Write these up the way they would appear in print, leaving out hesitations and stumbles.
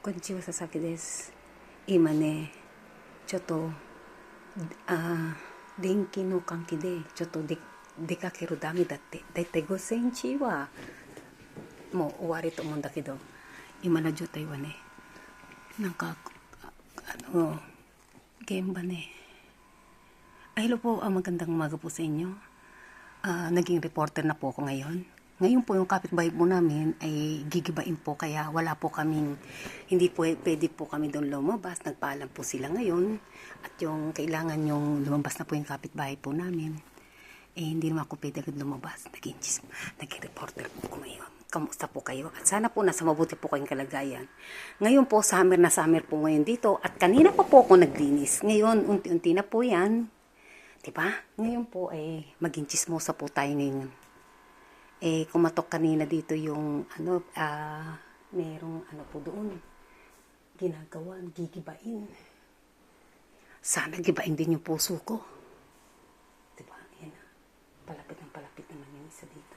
こんにちは、佐々木です。今ね、ちょっと、電気の関係で、ちょっと出かけるダメだって。だいたい5センチはもう終わりと思うんだけど、今の状態はね、なんか、現場ね. Hello po, magandang umaga po sa inyo. Naging reporter na po ako ngayon. Ngayon po yung kapitbahay po namin ay gigibain po kaya wala po kaming, hindi po pwede po kami doon lumabas. Nagpaalam po sila ngayon at yung kailangan yung lumabas na po yung kapitbahay po namin. Hindi naman ako pwede lumabas. Naging reporter po ako ngayon. Kamusta po kayo? At sana po nasa mabuti po kayong kalagayan. Ngayon po, summer na summer po ngayon dito at kanina pa po ako naglinis. Ngayon, unti-unti na po yan. Diba? Ngayon po ay maging chismosa po tayo ngayon. Kumatok kanina dito yung merong po doon ginagawa, gigibain. Sana gibain din yung puso ko. Diba? Yan na. Palapit naman yung isa dito.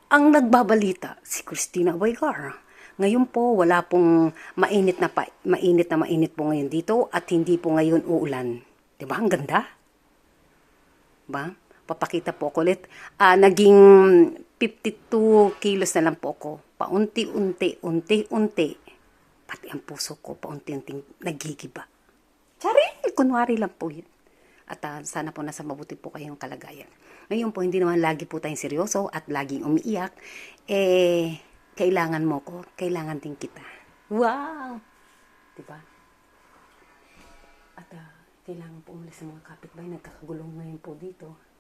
Ang nagbabalita si Christina Aguilar. Ngayon po wala pong mainit na mainit po ngayon dito at hindi po ngayon uulan. Diba? Ang ganda. Diba? Papakita po ako ulit. Naging 52 kilos na lang po ako. Paunti-unti. Pati ang puso ko, paunti-unting nagigiba. Tsari! Kunwari lang po yun. At sana po nasa mabuti po kayong kalagayan. Ngayon po, hindi naman lagi po tayong seryoso at laging umiiyak. Kailangan mo ko. Kailangan din kita. Wow! Diba? At kailangan po umalis sa mga kapitbahay. Nagkakagulong ngayon po dito.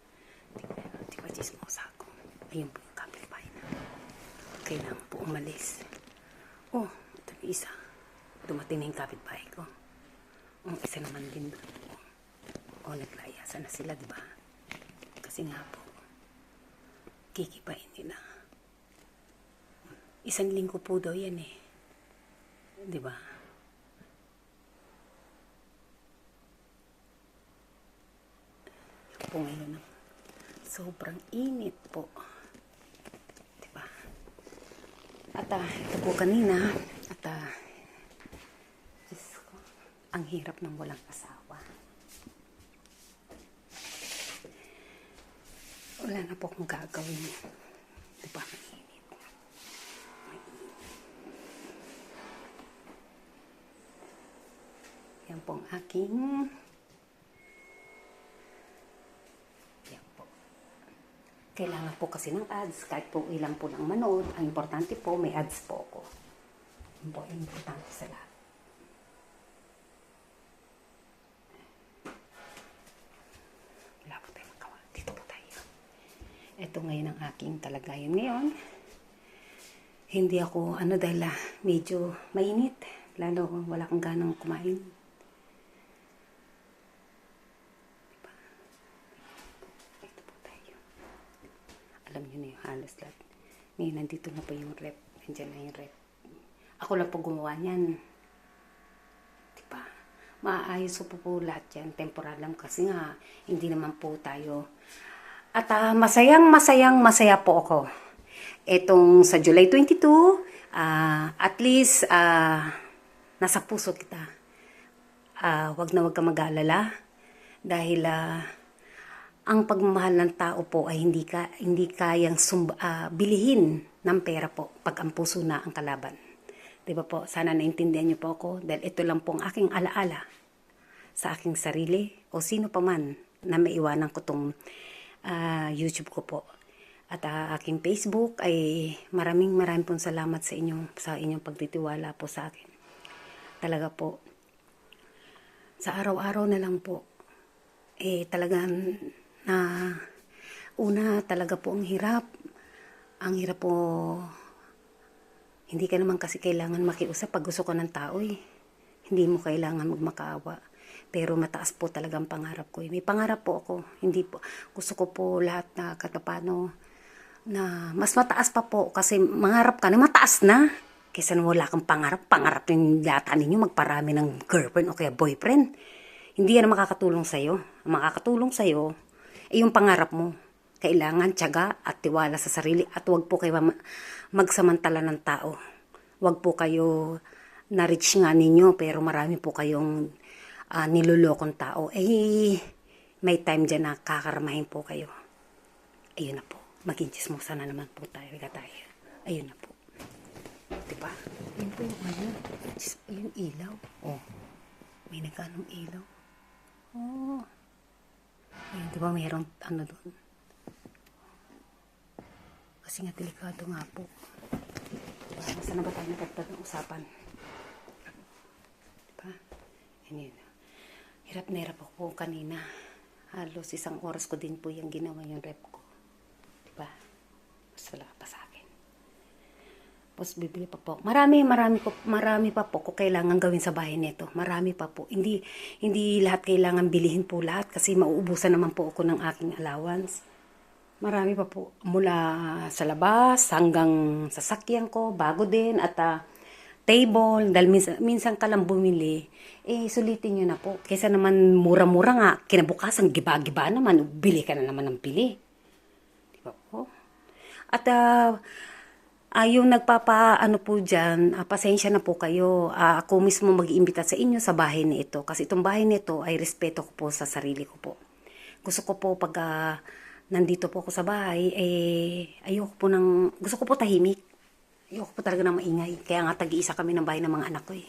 Diba chismosa ako? Ayun po yung kapitbahay na. Kailangan po umalis. Oh, ito yung isa. Dumating na yung kapitbahay ko. Isa naman din doon. Naglayasan na sila, diba? Kasi nga po, kikipain nila. 1 linggo po daw yan eh. Diba? Yung po ngayon sobrang init po. Diba? At ito po kanina, at Diyos ko, ang hirap ng walang asawa. Wala na po akong gagawin. Diba? Mainit. Yan po ang aking kailangan po kasi ng ads, kahit po ilang po ng manood, ang importante po, may ads po ako. Yun po, importante sa lahat. Wala po tayo magawa. Dito po tayo. Ito ngayon ang aking kalagayan ngayon. Hindi ako, dahil medyo mainit. Lalo, wala kang ganang kumain. Alam nyo na yung halos lahat. Ngayon, nandito na po yung rep. Nandiyan na yung rep. Ako lang po gumawa niyan. Diba? Maayos po lahat yan. Temporal lang kasi nga, hindi naman po tayo. At masaya po ako. Etong sa July 22, at least, nasa puso kita. Wag ka mag-aalala. Dahil, ang pagmamahal ng tao po ay hindi kayang bilihin ng pera po pag ang puso na ang kalaban. Diba po? Sana naintindihan niyo po ako dahil ito lang po ang aking alaala sa aking sarili o sino pa man na maiwanan ko tong YouTube ko po. At aking Facebook ay maraming pong salamat sa inyong pagtitiwala po sa akin. Talaga po, sa araw-araw na lang po, talagang una talaga po ang hirap. Ang hirap po, hindi ka naman kasi kailangan makiusap pag gusto ko ng tao eh. Hindi mo kailangan magmakaawa. Pero mataas po talagang pangarap ko. May pangarap po ako. Hindi po, gusto ko po lahat na katapano na mas mataas pa po. Kasi mangarap ka na mataas na. Kaysa wala kang pangarap. Pangarap yung yata ninyo magparami ng girlfriend o kaya boyfriend. Hindi yan makakatulong sa'yo. Ang makakatulong sa'yo, yung pangarap mo. Kailangan tiyaga at tiwala sa sarili at huwag po kayo magsamantala ng tao. wag po kayo na-reach nga ninyo, pero marami po kayong nilolokong tao. May time dyan na kakarmahin po kayo. Ayun na po. Maging chismosa na naman po tayo. Ayun na po. Diba? Ayun po yung ano. Ayun ilaw. Oh. May nagkanong ilaw. Oh. Ayun, diba mayroong ano doon. Kasi nga delikado nga po. Diba? Saan na ba tayo nagtagtag ng usapan? Diba? Ayun yun. Hirap na hirap ako po kanina. Halos 1 oras ko din po yung ginawa yung rep ko. Diba? Mas wala pa sa akin. Tapos bibili pa po. Marami pa po kung kailangan gawin sa bahay nito. Marami pa po. Hindi lahat kailangan bilihin po lahat kasi mauubusan naman po ako ng aking allowance. Marami pa po. Mula sa labas hanggang sasakyan ko, bago din at table. Dahil minsan ka lang bumili, sulitin nyo na po. Kaysa naman mura-mura nga, kinabukasan, giba-giba naman, bili ka na naman ng bili. Diba po? At yung nagpapaano po dyan, pasensya na po kayo. Ako mismo mag-iimbita sa inyo sa bahay na ito. Kasi itong bahay na ito ay respeto ko po sa sarili ko po. Gusto ko po pag nandito po ako sa bahay, gusto ko po tahimik. Ayoko po talaga na maingay. Kaya nga tag-iisa kami ng bahay ng mga anak ko eh.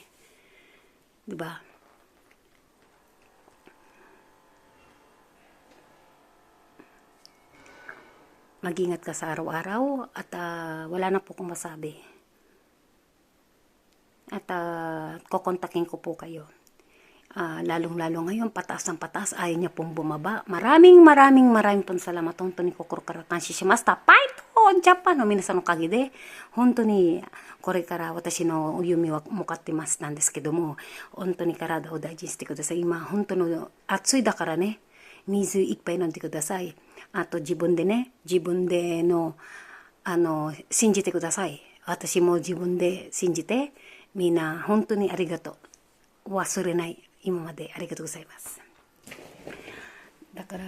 Diba? Mag-ingat ka sa araw-araw at wala na po akong masabi. At kukontakin ko po kayo. Lalong-lalo ngayon, pataas ng pataas, ayaw niya pong bumaba. Maraming pong salamat. Honto ni kokoro-kara kanshi shimasta. Paito! Japan no minasan no kagide. Honto ni korekara watashi no yumi wa mukattimasu nan desu kedo mo. Honto ni karada o daijin shite kudasai. Ima, honto no atsui dakara ne. Mizu ippai nonte kudasai. Ato jibun de no, shinjite kudasai. Watashi mo jibun de shinjite. Mina, honto ni arigato. Wasurenai. 今までありがとうございます。だから